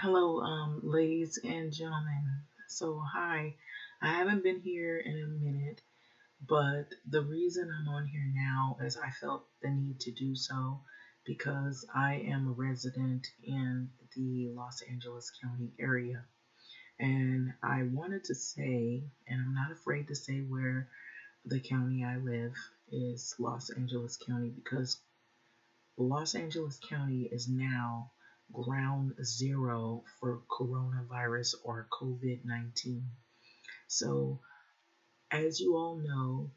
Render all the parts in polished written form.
Hello, ladies and gentlemen. Hi. I haven't been here in a minute, but the reason I'm on here now is I felt the need to do so because I am a resident in the Los Angeles County area. And I wanted to say, and I'm not afraid to say where the county I live is Los Angeles County because Los Angeles County is now ground zero for coronavirus or COVID-19. So, as you all know,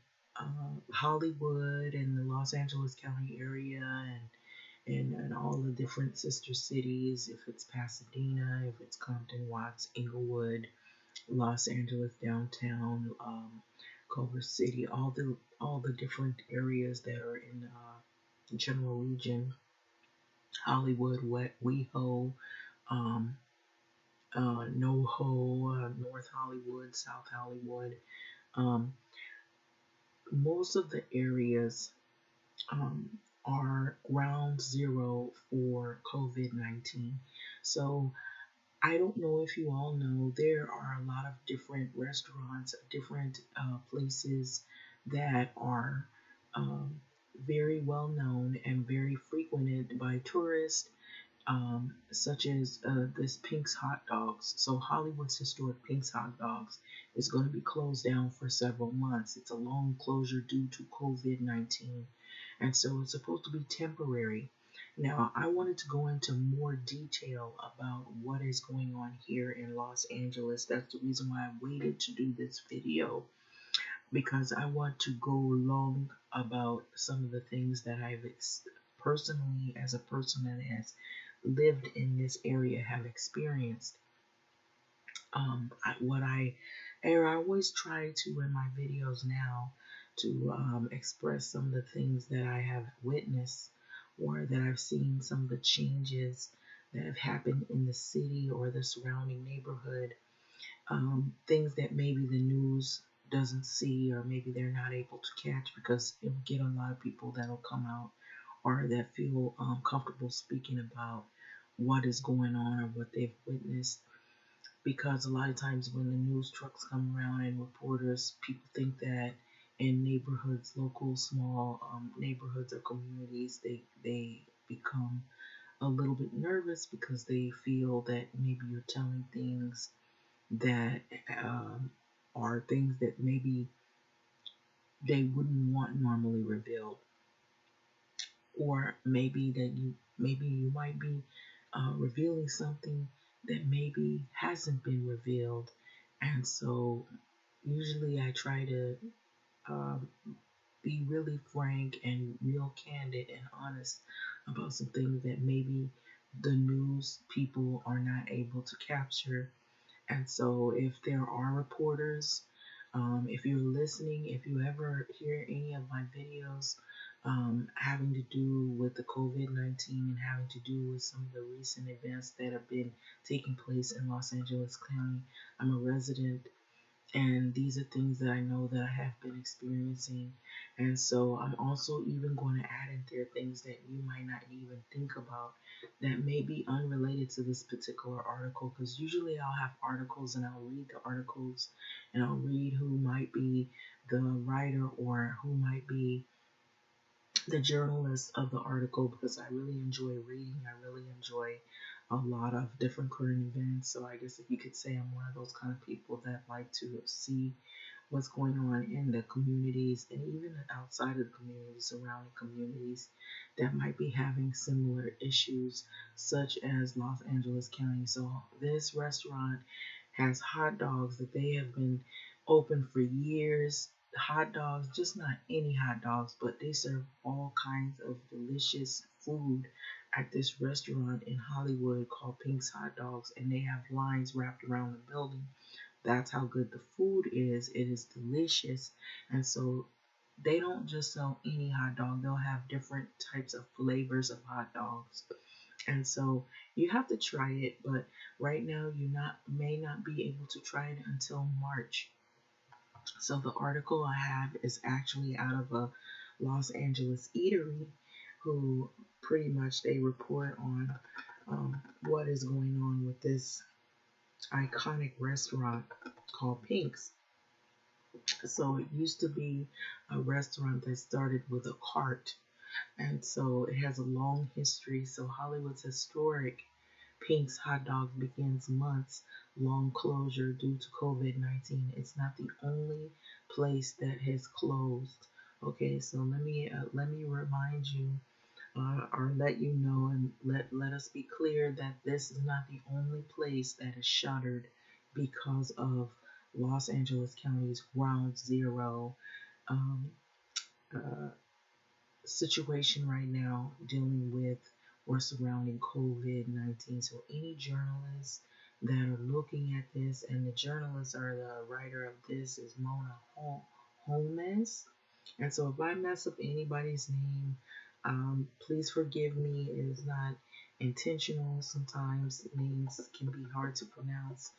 Hollywood and the Los Angeles County area and all the different sister cities, if it's Pasadena, if it's Compton, Watts, Inglewood, Los Angeles downtown, Culver City, all the different areas that are in the general region, Hollywood, WeHo, um, NoHo, North Hollywood, South Hollywood. Um, Most of the areas um, are ground zero for COVID-19. So I don't know if you all know, there are a lot of different restaurants, different places that are um, very well known and very frequented by tourists, such as this Pink's Hot Dogs. So Hollywood's historic Pink's Hot Dogs is going to be closed down for several months. It's a long closure due to COVID-19, and so it's supposed to be temporary. Now, I wanted to go into more detail about what is going on here in Los Angeles. That's the reason why I waited to do this video, because I want to go along about some of the things that personally, as a person that has lived in this area, have experienced. I always try to in my videos now to express some of the things that I have witnessed or that I've seen, some of the changes that have happened in the city or the surrounding neighborhood, things that maybe the news doesn't see or maybe they're not able to catch, because it'll get a lot of people that'll come out or that feel comfortable speaking about what is going on or what they've witnessed. Because a lot of times when the news trucks come around and reporters, people think that in neighborhoods, local small neighborhoods or communities, they become a little bit nervous because they feel that maybe you're telling things that are things that maybe they wouldn't want normally revealed, or maybe you might be revealing something that maybe hasn't been revealed. And so usually I try to um, be really frank and real candid and honest about some things that maybe the news people are not able to capture. And so, if there are reporters, if you're listening, if you ever hear any of my videos having to do with the COVID-19 and having to do with some of the recent events that have been taking place in Los Angeles County, I'm a resident, and these are things that I know that I have been experiencing. And so I'm also even going to add in there things that you might not even think about that may be unrelated to this particular article. Because usually I'll have articles and I'll read the articles and I'll read who might be the writer or who might be the journalist of the article, because I really enjoy reading. I really enjoy a lot of different current events. So I guess if you could say I'm one of those kind of people that like to see what's going on in the communities and even outside of the communities, surrounding communities that might be having similar issues, such as Los Angeles County. So this restaurant has hot dogs that they have been open for years. Hot dogs, just not any hot dogs, but they serve all kinds of delicious food at this restaurant in Hollywood called Pink's Hot Dogs, and they have lines wrapped around the building. That's how good the food is. It is delicious. And so they don't just sell any hot dog, they'll have different types of flavors of hot dogs. And so you have to try it, but right now you not may not be able to try it until March. So the article I have is actually out of a Los Angeles eatery who pretty much they report on what is going on with this iconic restaurant called Pink's. So it used to be a restaurant that started with a cart, and so it has a long history. So Hollywood's historic Pink's Hot Dogs begins months long closure due to COVID-19. It's not the only place that has closed. Okay, so let me remind you, or let you know, and let us be clear that this is not the only place that is shuttered because of Los Angeles County's ground zero um, uh, situation right now dealing with or surrounding COVID-19. So any journalists that are looking at this, and the journalists are the writer of this is Mona Holmes. And so if I mess up anybody's name, please forgive me. It is not intentional. Sometimes names can be hard to pronounce.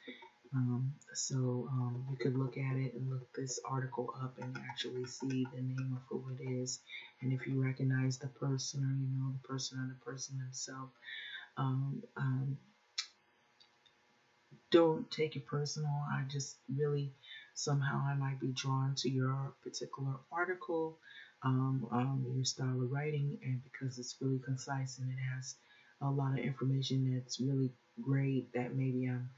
You could look at it and look this article up and actually see the name of who it is. And if you recognize the person, or you know the person, or the person themselves, um, um, don't take it personal. I just really somehow I might be drawn to your particular article, your style of writing, and because it's really concise and it has a lot of information that's really great, that maybe I'm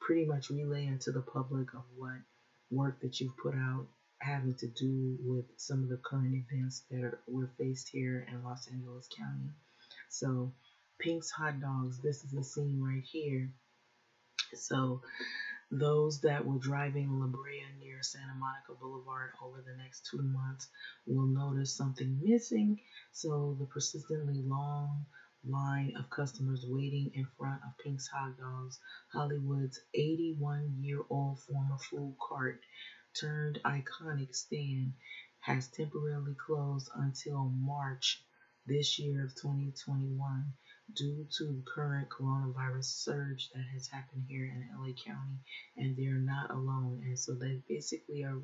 pretty much relaying to the public of what work that you've put out having to do with some of the current events that we're faced here in Los Angeles County. So, Pink's Hot Dogs, this is the scene right here. So, those that were driving La Brea near Santa Monica Boulevard over the next 2 months will notice something missing. So, the persistently long line of customers waiting in front of Pink's Hot Dogs, Hollywood's 81-year-old former food cart turned iconic stand, has temporarily closed until March this year of 2021 due to the current coronavirus surge that has happened here in LA County, and they're not alone. And so they basically are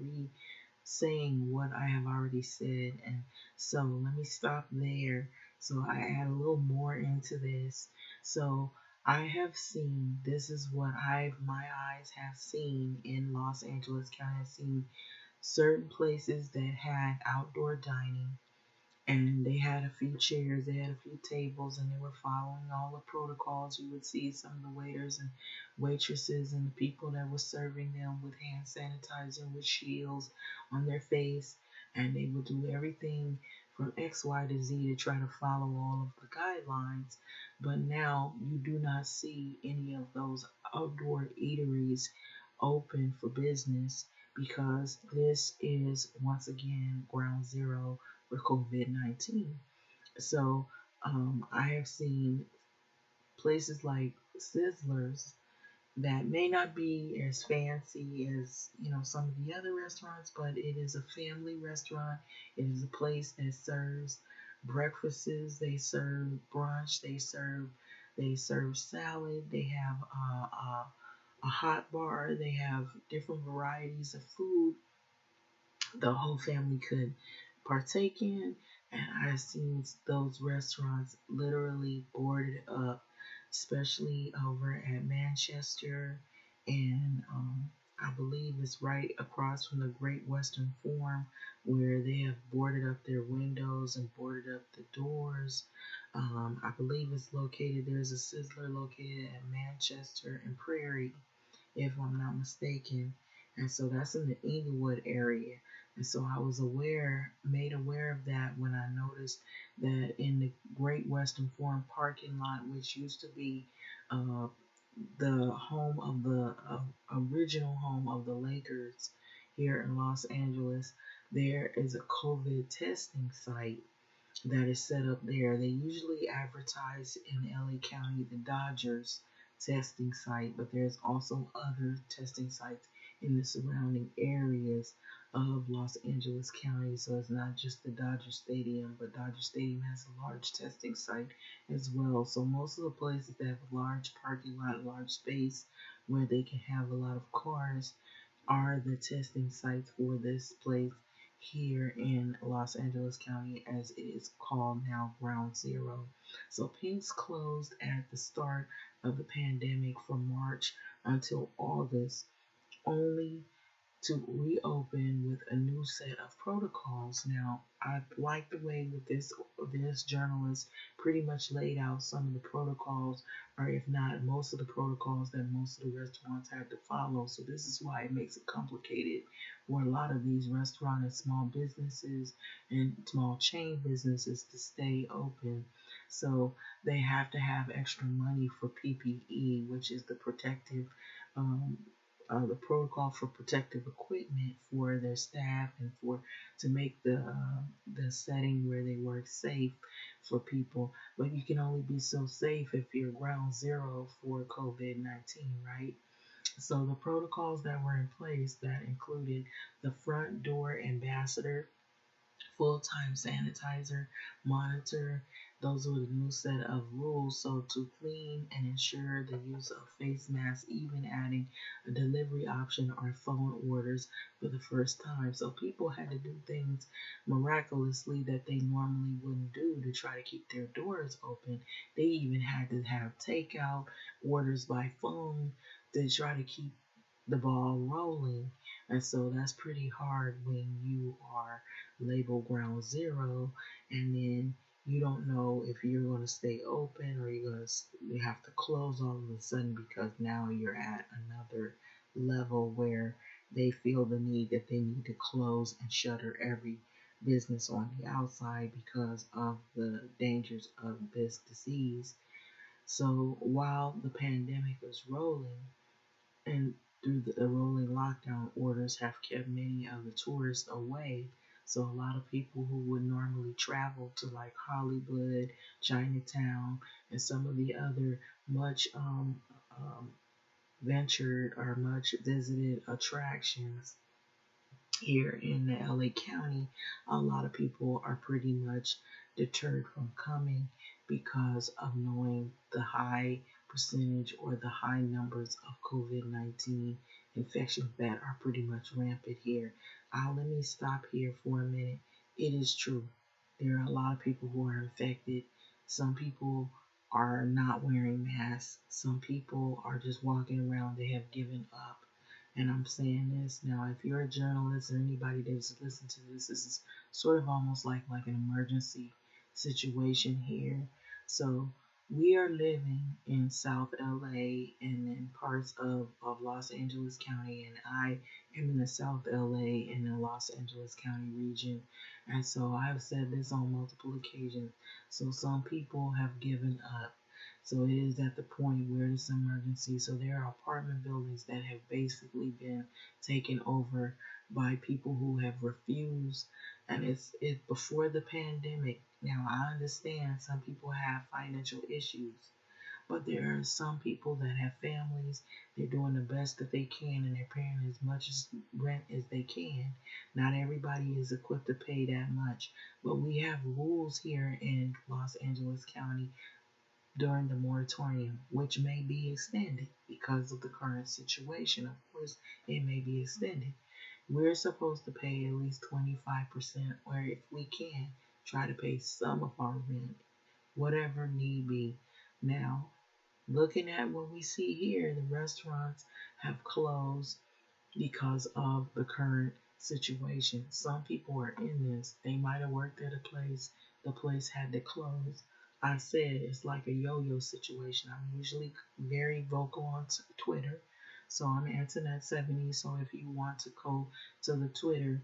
saying what I have already said. And so let me stop there. So I add a little more into this. So I have seen, this is what my eyes have seen in Los Angeles County. I've seen certain places that had outdoor dining, and they had a few chairs, they had a few tables, and they were following all the protocols. You would see some of the waiters and waitresses and the people that were serving them with hand sanitizer, with shields on their face, and they would do everything from X, Y to Z to try to follow all of the guidelines. But now you do not see any of those outdoor eateries open for business because this is once again ground zero for COVID-19. So I have seen places like Sizzlers that may not be as fancy as some of the other restaurants, but it is a family restaurant. It is a place that serves breakfasts, they serve brunch, they serve salad, they have a hot bar, they have different varieties of food the whole family could partake in. And I've seen those restaurants literally boarded up, especially over at Manchester, and I believe it's right across from the Great Western Forum, where they have boarded up their windows and boarded up the doors. I believe it's located, there's a Sizzler located at Manchester and Prairie, if I'm not mistaken. And so that's in the Inglewood area. And so I was made aware of that when I noticed that in the Great Western Forum parking lot, which used to be uh, the home of the original home of the Lakers here in Los Angeles, there is a COVID testing site that is set up there. They usually advertise in LA County the Dodgers testing site, but there's also other testing sites in the surrounding areas of Los Angeles County. So it's not just the Dodger Stadium, but Dodger Stadium has a large testing site as well. So most of the places that have a large parking lot, large space where they can have a lot of cars are the testing sites for this place here in Los Angeles County, as it is called now, Ground Zero. So Pink's closed at the start of the pandemic from March until August, only to reopen with a new set of protocols. Now, I like the way that this journalist pretty much laid out some of the protocols, or if not most of the protocols that most of the restaurants had to follow. So this is why it makes it complicated for a lot of these restaurant and small businesses and small chain businesses to stay open. So they have to have extra money for PPE, which is the protective um, the protocol for protective equipment for their staff and for to make the setting where they work safe for people. But you can only be so safe if you're ground zero for COVID-19, right? So the protocols that were in place that included the front door ambassador, full-time sanitizer, monitor. Those were the new set of rules. So to clean and ensure the use of face masks, even adding a delivery option or phone orders for the first time. So people had to do things miraculously that they normally wouldn't do to try to keep their doors open. They even had to have takeout orders by phone to try to keep the ball rolling. And so that's pretty hard when you are labeled ground zero and then you don't know if you're going to stay open or you have to close all of a sudden because now you're at another level where they feel the need that they need to close and shutter every business on the outside because of the dangers of this disease. So while the pandemic is rolling, and through the rolling lockdown orders have kept many of the tourists away. So a lot of people who would normally travel to like Hollywood, Chinatown, and some of the other much ventured or much visited attractions here in the LA County, a lot of people are pretty much deterred from coming because of knowing the high percentage or the high numbers of COVID-19 infections that are pretty much rampant here. Let me stop here for a minute. It is true. There are a lot of people who are infected. Some people are not wearing masks. Some people are just walking around. They have given up. And I'm saying this now, if you're a journalist or anybody that's listening to this, this is sort of almost like an emergency situation here. So we are living in South LA and in parts of Los Angeles County, and I am in the South LA and the Los Angeles County region. And so I've said this on multiple occasions. So some people have given up. So it is at the point where it's emergency. So there are apartment buildings that have basically been taken over by people who have refused. And it's before the pandemic. Now I understand some people have financial issues, but there are some people that have families. They're doing the best that they can and they're paying as much as rent as they can. Not everybody is equipped to pay that much, but we have rules here in Los Angeles County during the moratorium, which may be extended because of the current situation. Of course, it may be extended. We're supposed to pay at least 25%, or if we can, try to pay some of our rent, whatever need be. Now, looking at what we see here, the restaurants have closed because of the current situation. Some people are in this. They might have worked at a place, the place had to close. I said it's like a yo-yo situation. I'm usually very vocal on Twitter. So I'm Antoinette70. So if you want to go to the Twitter,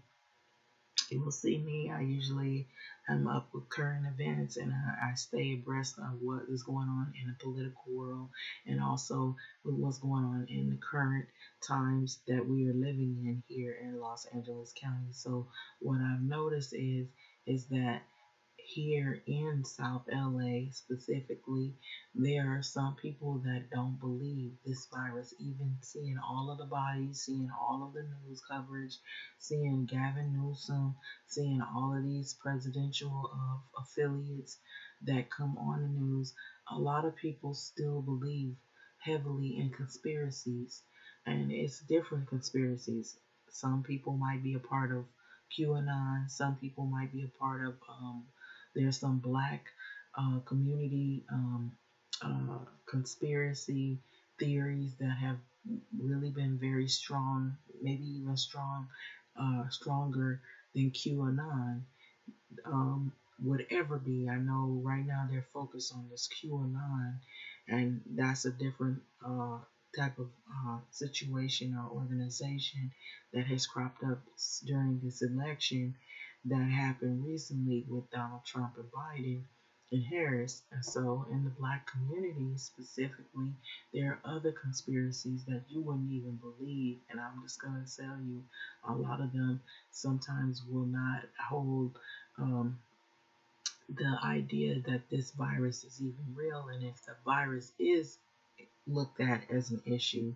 you will see me. I usually am up with current events and I stay abreast of what is going on in the political world and also with what's going on in the current times that we are living in here in Los Angeles County. So what I've noticed is that here in South LA specifically, there are some people that don't believe this virus, even seeing all of the bodies, seeing all of the news coverage, seeing Gavin Newsom, seeing all of these presidential affiliates that come on the news. A lot of people still believe heavily in conspiracies, and it's different conspiracies. Some people might be a part of QAnon. Some people might be a part of. There's some black community conspiracy theories that have really been very strong, maybe even stronger than QAnon would ever be. I know right now they're focused on this QAnon, and that's a different type of situation or organization that has cropped up during this election that happened recently with Donald Trump and Biden and Harris. And so, in the black community specifically, there are other conspiracies that you wouldn't even believe, and I'm just going to tell you a lot of them sometimes will not hold um, the idea that this virus is even real, and if the virus is looked at as an issue,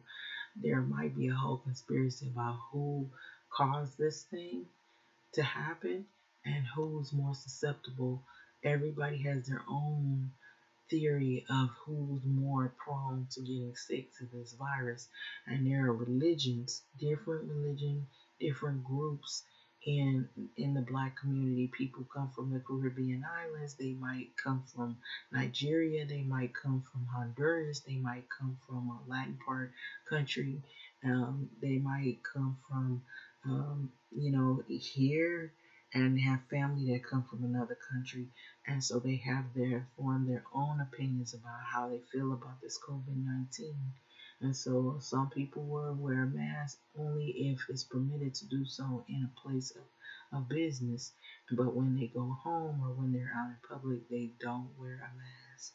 there might be a whole conspiracy about who caused this thing to happen and who's more susceptible. Everybody has their own theory of who's more prone to getting sick to this virus. And there are different groups in the black community. People come from the Caribbean islands, they might come from Nigeria, they might come from Honduras, they might come from a Latin part country, they might come from here and have family that come from another country, and so they have their form their own opinions about how they feel about this COVID-19. And so some people will wear a mask only if it's permitted to do so in a place of business. But when they go home or when they're out in public, they don't wear a mask.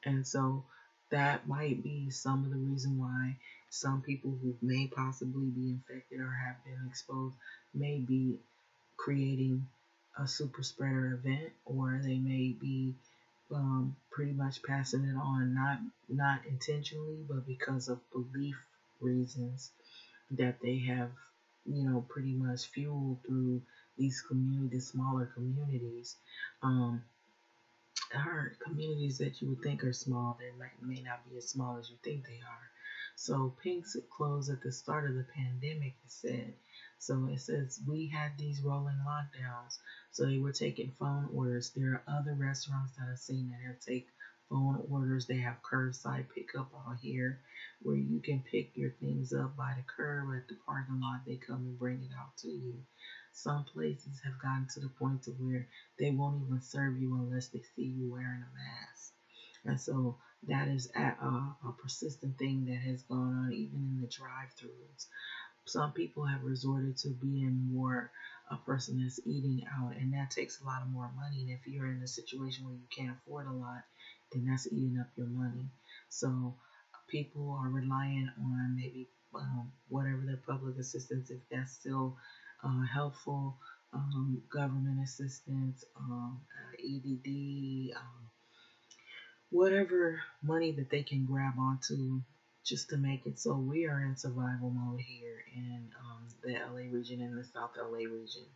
And so that might be some of the reason why some people who may possibly be infected or have been exposed may be creating a super spreader event, or they may be pretty much passing it on, not intentionally, but because of belief reasons that they have, pretty much fueled through these smaller communities. Um, are communities that you would think are small, they may not be as small as you think they are. So Pink's closed at the start of the pandemic, it said. So it says we had these rolling lockdowns. So they were taking phone orders. There are other restaurants that I've seen that have take phone orders. They have curbside pickup out here where you can pick your things up by the curb at the parking lot. They come and bring it out to you. Some places have gotten to the point to where they won't even serve you unless they see you wearing a mask. And so that is a persistent thing that has gone on even in the drive-throughs. Some people have resorted to being more a person that's eating out, and that takes a lot of more money. And if you're in a situation where you can't afford a lot, then that's eating up your money. So people are relying on maybe whatever their public assistance, if that's still helpful, government assistance, EDD, whatever money that they can grab onto just to make it. So we are in survival mode here in the LA region, in the South LA region.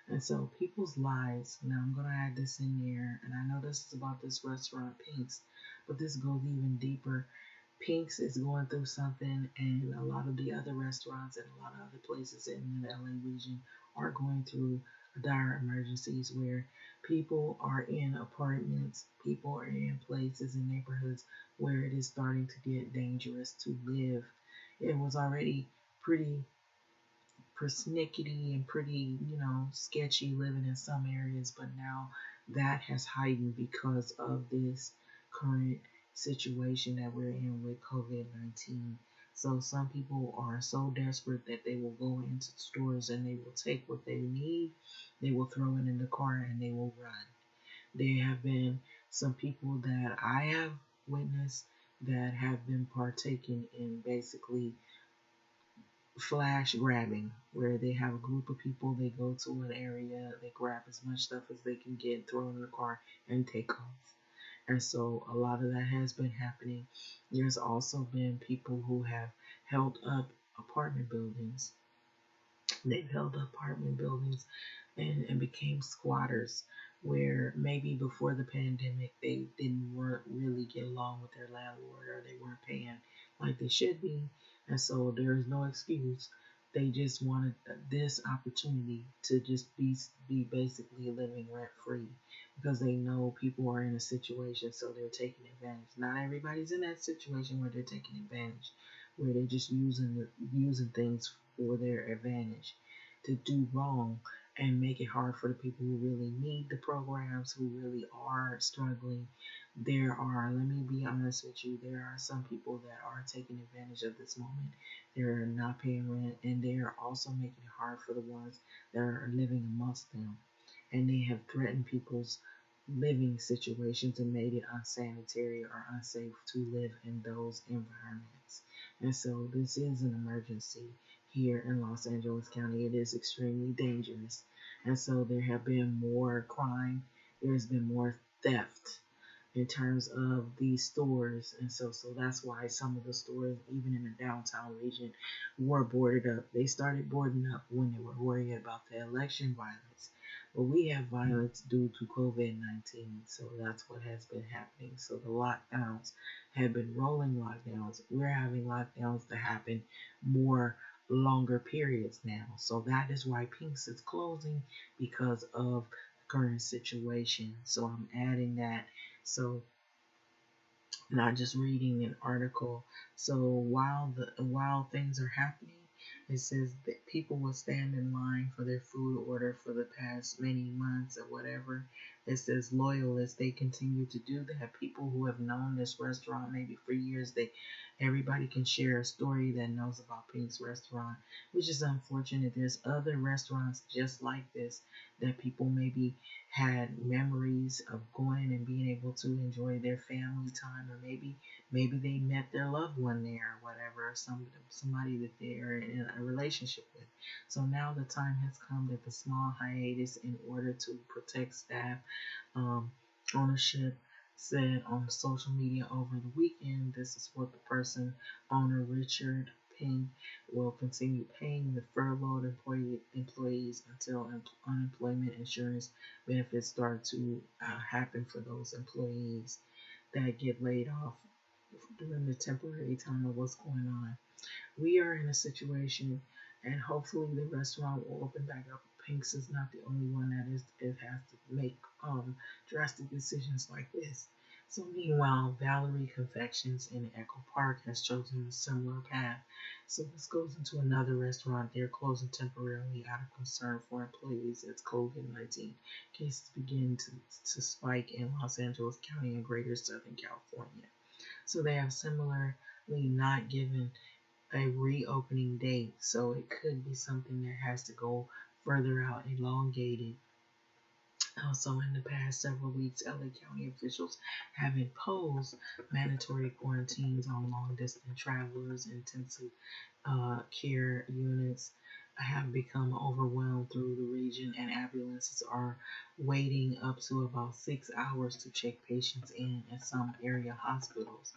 And so people's lives, now I'm going to add this in there, and I know this is about this restaurant Pink's, but this goes even deeper. Pink's is going through something, and a lot of the other restaurants and a lot of other places in the LA region are going through dire emergencies where people are in apartments, people are in places in neighborhoods where it is starting to get dangerous to live. It was already pretty persnickety and pretty, sketchy living in some areas, but now that has heightened because of this current situation that we're in with COVID-19. So some people are so desperate that they will go into stores and they will take what they need, they will throw it in the car and they will run. There have been some people that I have witnessed that have been partaking in basically flash grabbing, where they have a group of people, they go to an area, they grab as much stuff as they can get, throw it in the car, and take off. And so a lot of that has been happening. There's also been people who have held up apartment buildings. They've held up apartment buildings and became squatters, where maybe before the pandemic they didn't really get along with their landlord, or they weren't paying like they should be, and so there is no excuse They just wanted this opportunity to just be basically living rent free because they know people are in a situation, so they're taking advantage. Not everybody's in that situation where they're taking advantage, where they're just using things for their advantage to do wrong and make it hard for the people who really need the programs, who really are struggling. There are, let me be honest with you, there are some people that are taking advantage of this moment. They're not paying rent, and they are also making it hard for the ones that are living amongst them. And they have threatened people's living situations and made it unsanitary or unsafe to live in those environments. And so this is an emergency here in Los Angeles County. It is extremely dangerous. And so there have been more crime, there's been more theft in terms of these stores. And so that's why some of the stores, even in the downtown region, were boarded up. They started boarding up when they were worried about the election violence. But we have violence due to COVID-19, so that's what has been happening. So the lockdowns have been rolling lockdowns. We're having lockdowns that happen more longer periods now. So that is why Pink's is closing, because of the current situation. So I'm adding that. So not just reading an article. So while things are happening, it says that people will stand in line for their food order for the past many months or whatever. It says loyalists, they continue to do that. People who have known this restaurant maybe for years, everybody can share a story that knows about Pink's restaurant, which is unfortunate. There's other restaurants just like this that people maybe had memories of going and being able to enjoy their family time, or maybe they met their loved one there or whatever, somebody that they are in a relationship with. So now the time has come that the small hiatus, in order to protect staff, um, ownership said on social media over the weekend. This is what the owner Richard Ping will continue paying the furloughed employees until unemployment insurance benefits start to happen for those employees that get laid off during the temporary time of what's going on. We are in a situation, and hopefully the restaurant will open back up. Pink's is not the only one that it has to make drastic decisions like this. So meanwhile, Valerie Confections in Echo Park has chosen a similar path. So this goes into another restaurant. They're closing temporarily out of concern for employees as COVID-19 cases begin to spike in Los Angeles County and greater Southern California. So they have similarly not given a reopening date, so it could be something that has to go further out, elongated. Also, in the past several weeks, LA County officials have imposed mandatory quarantines on long distance travelers. Intensive care units have become overwhelmed through the region, and ambulances are waiting up to about 6 hours to check patients in at some area hospitals.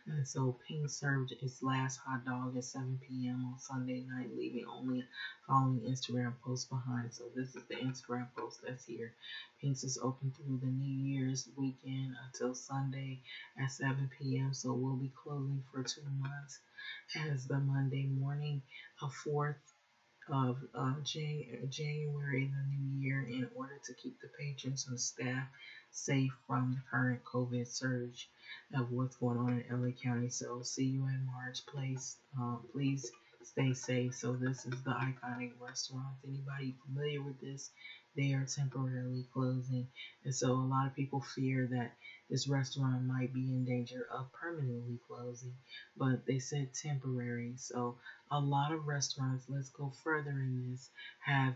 And so Ping served its last hot dog at 7 p.m. on Sunday night, leaving only following Instagram post behind. So this is the Instagram post that's here. Pink's is open through the New Year's weekend until Sunday at 7 p.m. So we'll be closing for 2 months, as the Monday morning of 4th of January, the new year, in order to keep the patrons and staff safe from the current COVID surge of what's going on in LA County. So see you in March. Please stay safe. So this is the iconic restaurant. Anybody familiar with this? They are temporarily closing, and so a lot of people fear that this restaurant might be in danger of permanently closing, but they said temporary. So a lot of restaurants, let's go further in this, have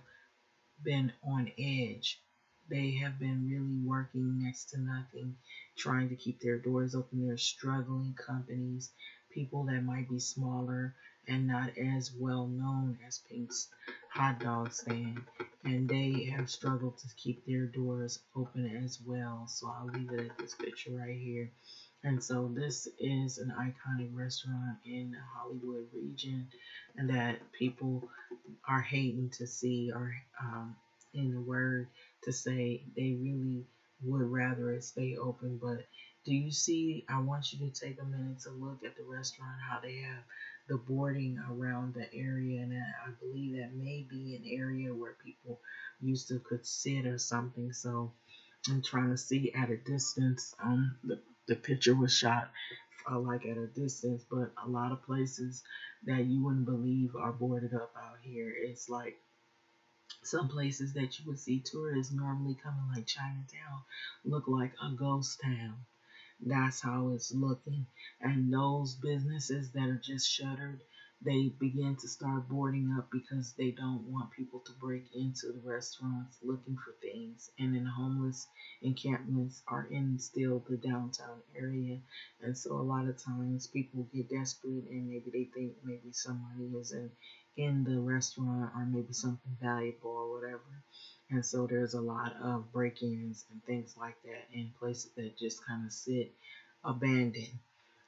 been on edge. They have been really working next to nothing, trying to keep their doors open. They're struggling companies, people that might be smaller and not as well known as Pink's hot dog stand, and they have struggled to keep their doors open as well. So I'll leave it at this picture right here. And so this is an iconic restaurant in the Hollywood region, and that people are hating to see, or in the word to say they really would rather it stay open, but Do you see? I want you to take a minute to look at the restaurant, how they have the boarding around the area, and I believe that may be an area where people used to could sit or something. So I'm trying to see at a distance. The picture was shot like at a distance, but a lot of places that you wouldn't believe are boarded up out here. It's like some places that you would see tourists normally coming, like Chinatown, look like a ghost town. That's how it's looking. And those businesses that are just shuttered, they begin to start boarding up because they don't want people to break into the restaurants looking for things. And then homeless encampments are in still the downtown area. And so a lot of times people get desperate and maybe they think maybe some money is in the restaurant or maybe something valuable or whatever. And so there's a lot of break-ins and things like that in places that just kind of sit abandoned.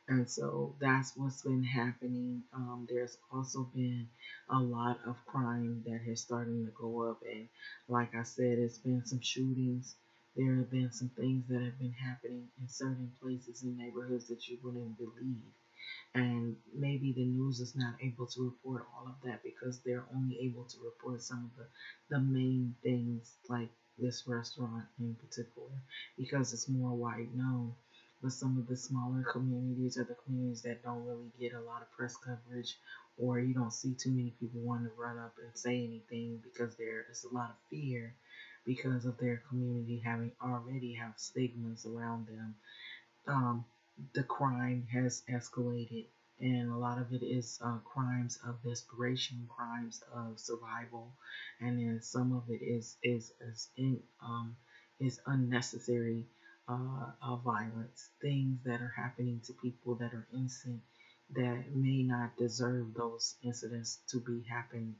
And so that's what's been happening. There's also been a lot of crime that has started to go up. And like I said, it's been some shootings. There have been some things that have been happening in certain places and neighborhoods that you wouldn't believe. And maybe the news is not able to report all of that because they're only able to report some of the main things, like this restaurant in particular, because it's more wide known. But some of the smaller communities or the communities that don't really get a lot of press coverage, or you don't see too many people want to run up and say anything because there is a lot of fear because of their community having already have stigmas around them. um, the crime has escalated, and a lot of it is crimes of desperation, crimes of survival, and then some of it is unnecessary violence, things that are happening to people that are innocent that may not deserve those incidents to be happening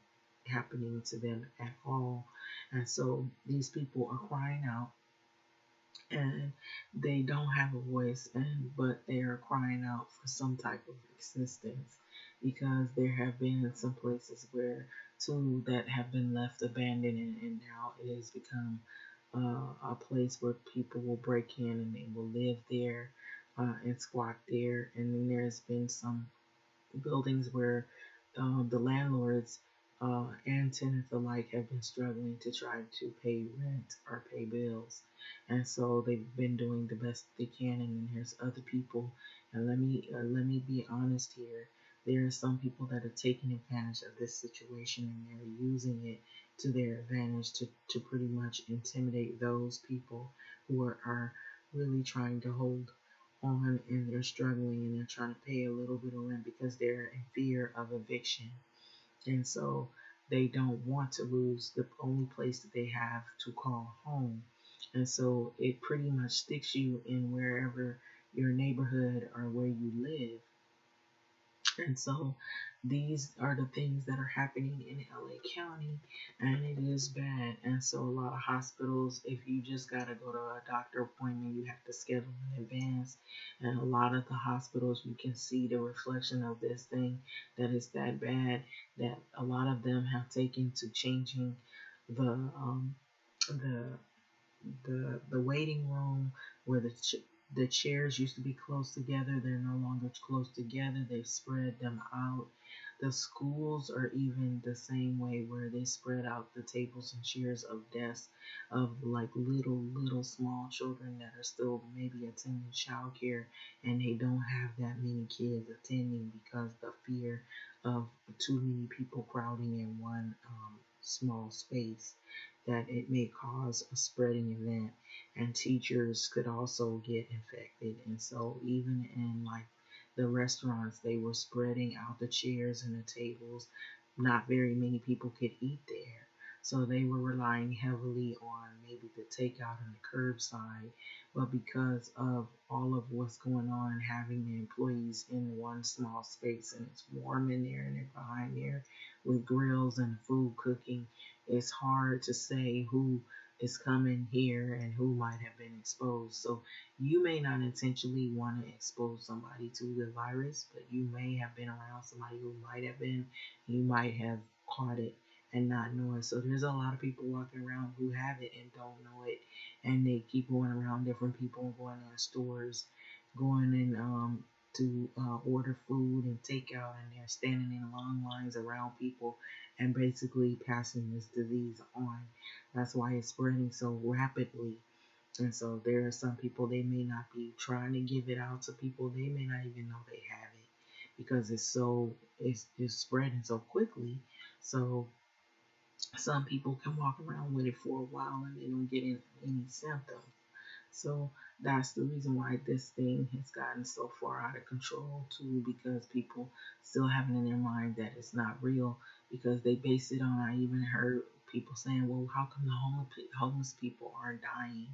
to them at all. And so these people are crying out and they don't have a voice, and but they are crying out for some type of existence because there have been some places where too that have been left abandoned, and now it has become a place where people will break in and they will live there and squat there. And then there's been some buildings where the landlords and tenants alike have been struggling to try to pay rent or pay bills. And so they've been doing the best they can. And then there's other people. And let me be honest here. There are some people that are taking advantage of this situation and they're using it to their advantage to pretty much intimidate those people who are really trying to hold on and they're struggling and they're trying to pay a little bit of rent because they're in fear of eviction. And so they don't want to lose the only place that they have to call home. And so it pretty much sticks you in wherever your neighborhood or where you live. And so these are the things that are happening in LA County, and it is bad. And so a lot of hospitals, if you just got to go to a doctor appointment, you have to schedule in advance. And a lot of the hospitals, you can see the reflection of this thing that is that bad that a lot of them have taken to changing the the the waiting room where the chairs used to be close together. They're no longer close together. They've spread them out. The schools are even the same way, where they spread out the tables and chairs of desks of like little small children that are still maybe attending childcare, and they don't have that many kids attending because the fear of too many people crowding in one small space, that it may cause a spreading event, and teachers could also get infected. And so even in like the restaurants, they were spreading out the chairs and the tables. Not very many people could eat there, so they were relying heavily on maybe the takeout and the curbside. But because of all of what's going on, having the employees in one small space, and it's warm in there and they're behind there with grills and food cooking, it's hard to say who is coming here and who might have been exposed. So you may not intentionally want to expose somebody to the virus, but you may have been around somebody who might have been, you might have caught it and not know it. So there's a lot of people walking around who have it and don't know it, and they keep going around different people and going in stores going in to order food and takeout, and they're standing in long lines around people and basically passing this disease on. That's why it's spreading so rapidly. And so there are some people, they may not be trying to give it out to people. They may not even know they have it because it's just spreading so quickly. So some people can walk around with it for a while and they don't get any symptoms. So that's the reason why this thing has gotten so far out of control too, because people still have it in their mind that it's not real because they base it on. I even heard people saying, "Well, how come the homeless people aren't dying?"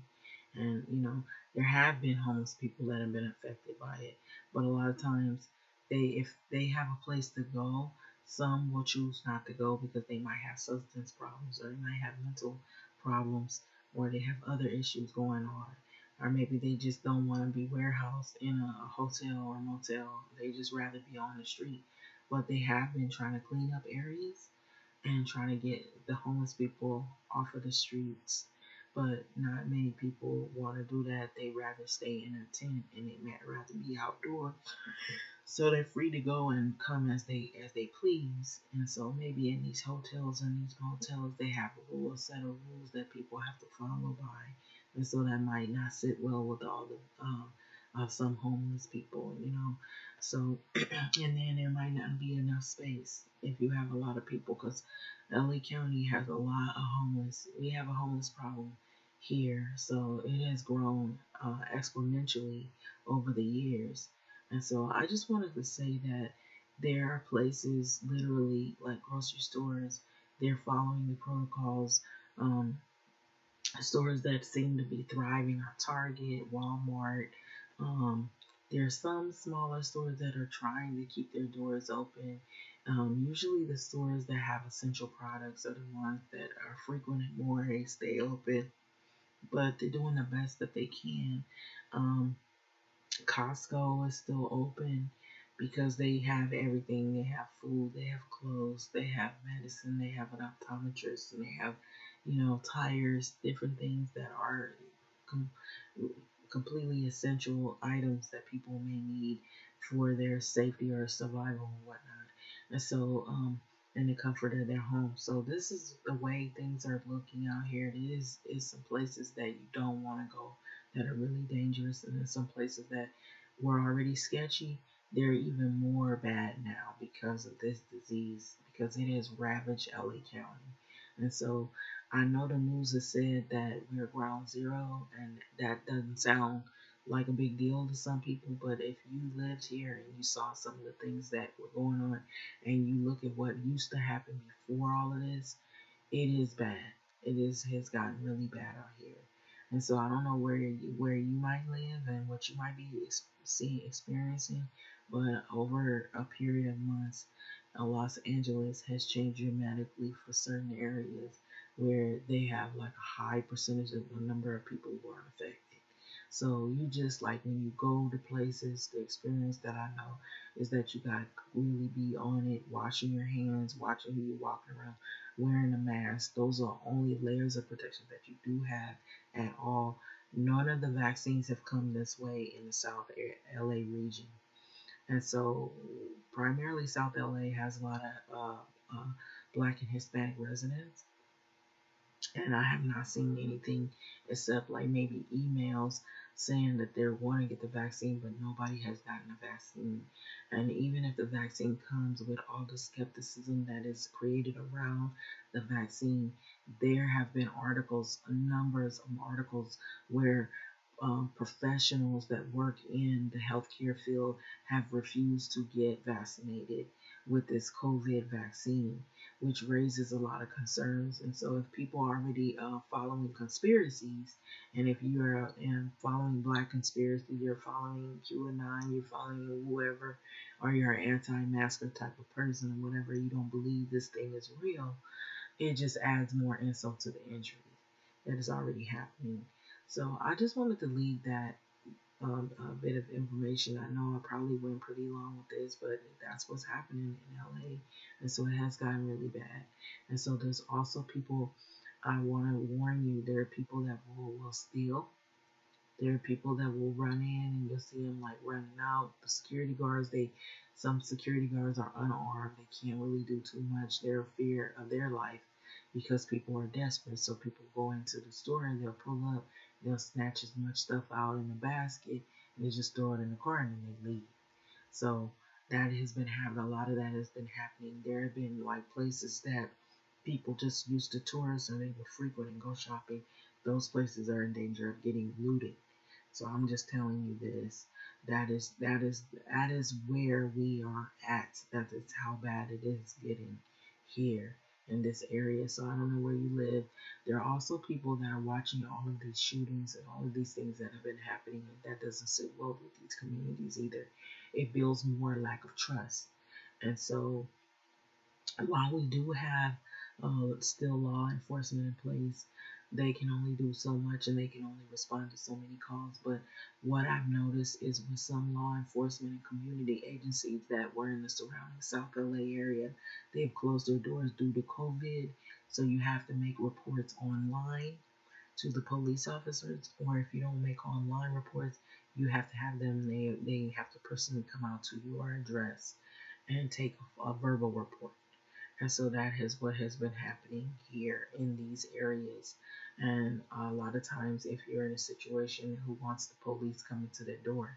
And there have been homeless people that have been affected by it, but a lot of times if they have a place to go, some will choose not to go because they might have substance problems or they might have mental problems or they have other issues going on. Or maybe they just don't want to be warehoused in a hotel or motel. They just rather be on the street. But they have been trying to clean up areas and trying to get the homeless people off of the streets. But not many people want to do that. They rather stay in a tent and they might rather be outdoors. So they're free to go and come as they please. And so maybe in these hotels and these motels they have a set of rules that people have to follow by. And so that might not sit well with all the some homeless people. So and then there might not be enough space if you have a lot of people because LA County has a lot of homeless. We have a homeless problem here, so it has grown exponentially over the years. And so I just wanted to say that there are places, literally like grocery stores, they're following the protocols. Um, Stores that seem to be thriving are Target, Walmart. Um, there's some smaller stores that are trying to keep their doors open. Usually, the stores that have essential products are the ones that are frequented more. They stay open, but they're doing the best that they can. Um, Costco is still open because they have everything. They have food, they have clothes, they have medicine, they have an optometrist, and they have, tires, different things that are com- completely essential items that people may need for their safety or survival and whatnot. And so, in the comfort of their home. So this is the way things are looking out here. It is some places that you don't want to go that are really dangerous, and then some places that were already sketchy, they're even more bad now because of this disease, because it has ravaged LA County. And so I know the news has said that we're ground zero, and that doesn't sound like a big deal to some people, but if you lived here and you saw some of the things that were going on, and you look at what used to happen before all of this, it is bad. It has gotten really bad out here. And so I don't know where you might live and what you might be experiencing, but over a period of months, Los Angeles has changed dramatically for certain areas where they have like a high percentage of the number of people who are affected. So you just like when you go to places, the experience that I know is that you gotta really be on it, washing your hands, watching who you're walking around, wearing a mask. Those are only layers of protection that you do have at all. None of the vaccines have come this way in the South LA region. And so, primarily, South LA has a lot of Black and Hispanic residents, and I have not seen anything except like maybe emails saying that they're want to get the vaccine, but nobody has gotten a vaccine. And even if the vaccine comes with all the skepticism that is created around the vaccine, there have been articles, numbers of articles where professionals that work in the healthcare field have refused to get vaccinated with this COVID vaccine, which raises a lot of concerns. And so, if people are already following conspiracies, and if you are following Black conspiracy, you're following QAnon, you're following whoever, or you're an anti-masker type of person, or whatever, you don't believe this thing is real, it just adds more insult to the injury that is already happening. So I just wanted to leave that a bit of information. I know I probably went pretty long with this, but that's what's happening in LA. And so it has gotten really bad. And so there's also people, I want to warn you, there are people that will steal. There are people that will run in and you'll see them like running out. The security guards, some security guards are unarmed. They can't really do too much. They're in fear of their life because people are desperate. So people go into the store and they'll pull up, they'll snatch as much stuff out in the basket and they just throw it in the car and then they leave. So that has been happening. A lot of that has been happening. There have been like places that people just used to tourists and they would frequent and go shopping. Those places are in danger of getting looted. So I'm just telling you this. That is where we are at. That is how bad it is getting here in this area. So I don't know where you live. There are also people that are watching all of these shootings and all of these things that have been happening, and that doesn't sit well with these communities either. It builds more lack of trust. And so while we do have still law enforcement in place, they can only do so much and they can only respond to so many calls. But what I've noticed is with some law enforcement and community agencies that were in the surrounding South LA area, they've closed their doors due to COVID. So you have to make reports online to the police officers, or if you don't make online reports, you have to have them, they have to personally come out to your address and take a verbal report. And so that is what has been happening here in these areas. And a lot of times, if you're in a situation, who wants the police coming to their door?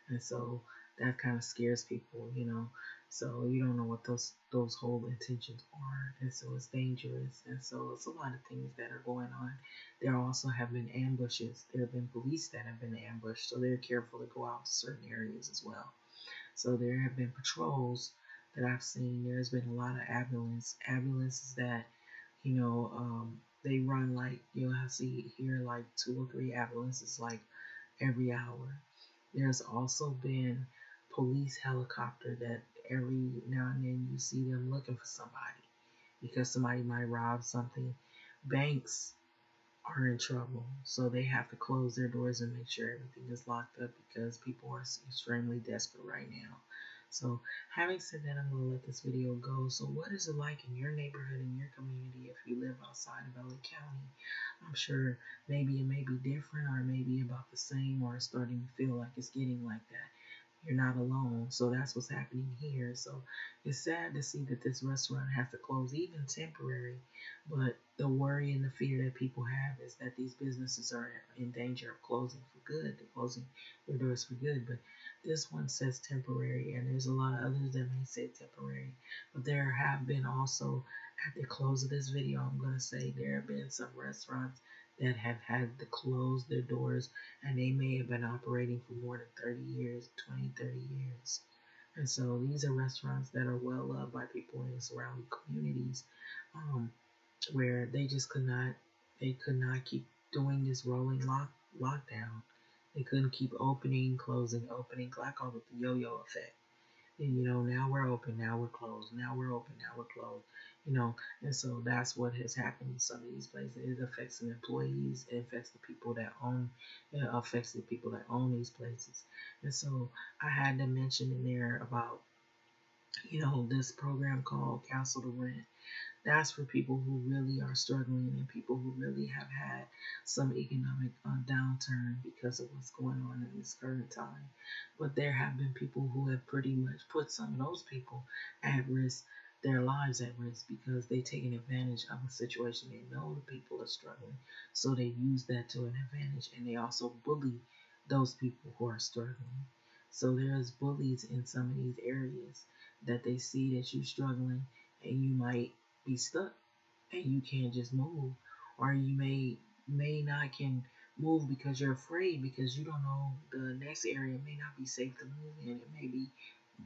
And so that kind of scares people. So you don't know what those whole intentions are, and so it's dangerous. And so it's a lot of things that are going on. There also have been ambushes. There have been police that have been ambushed, so they're careful to go out to certain areas as well. So there have been patrols that I've seen. There's been a lot of ambulances that, they run like you'll see here like 2 or 3 ambulances like every hour. There's also been police helicopter that every now and then you see them looking for somebody because somebody might rob something. Banks are in trouble. So they have to close their doors and make sure everything is locked up because people are extremely desperate right now. So having said that, I'm going to let this video go. So what is it like in your neighborhood, in your community, if you live outside of LA County? I'm sure maybe it may be different or maybe about the same, or it's starting to feel like it's getting like that. You're not alone. So that's what's happening here. So it's sad to see that this restaurant has to close, even temporary. But the worry and the fear that people have is that these businesses are in danger of closing for good. They're closing their doors for good. But this one says temporary, and there's a lot of others that may say temporary. But there have been also, at the close of this video, I'm going to say there have been some restaurants that have had to close their doors, and they may have been operating for more than 30 years, 20, 30 years. And so these are restaurants that are well loved by people in the surrounding communities, where they could not keep doing this rolling lockdown. They couldn't keep opening, closing, opening, like all the yo-yo effect. And now we're open, now we're closed, now we're open, now we're closed. And so that's what has happened in some of these places. It affects the employees, it affects the people that own, it affects the people that own these places. And so I had to mention in there about this program called Council to Rent. That's for people who really are struggling and people who really have had some economic downturn because of what's going on in this current time. But there have been people who have pretty much put some of those people at risk, their lives at risk, because they've taken advantage of a situation. They know the people are struggling, so they use that to an advantage, and they also bully those people who are struggling. So there's bullies in some of these areas that they see that you're struggling and you might be stuck and you can't just move, or you may not can move because you're afraid, because you don't know the next area may not be safe to move in. It may be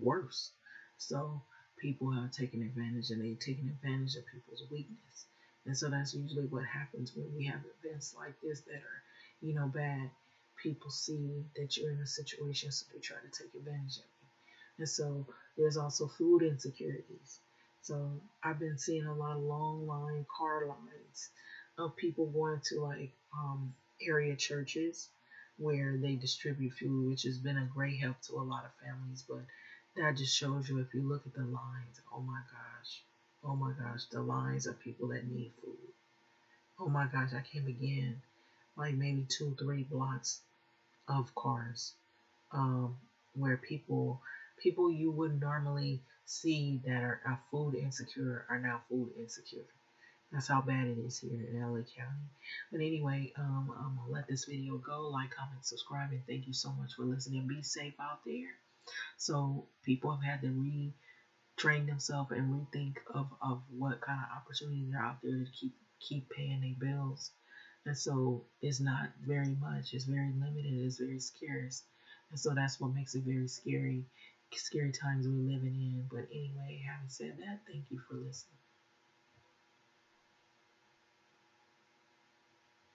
worse. So people are taking advantage, and they taking advantage of people's weakness. And so that's usually what happens when we have events like this that are bad. People see that you're in a situation, so they try to take advantage of you. And so there's also food insecurities. So I've been seeing a lot of long car lines of people going to like area churches where they distribute food, which has been a great help to a lot of families. But that just shows you, if you look at the lines, oh my gosh, the lines of people that need food. Oh my gosh, I can't begin. Like maybe 2, 3 blocks of cars, um, where people you would normally see that are food insecure are now food insecure. That's how bad it is here in LA County. But anyway, I'm gonna let this video go. Like, comment, subscribe, and thank you so much for listening. Be safe out there. So people have had to retrain themselves and rethink of what kind of opportunities are out there to keep paying their bills. And so it's not very much. It's very limited. It's very scarce. And so that's what makes it very scary times we're living in. But anyway, having said that, thank you for listening.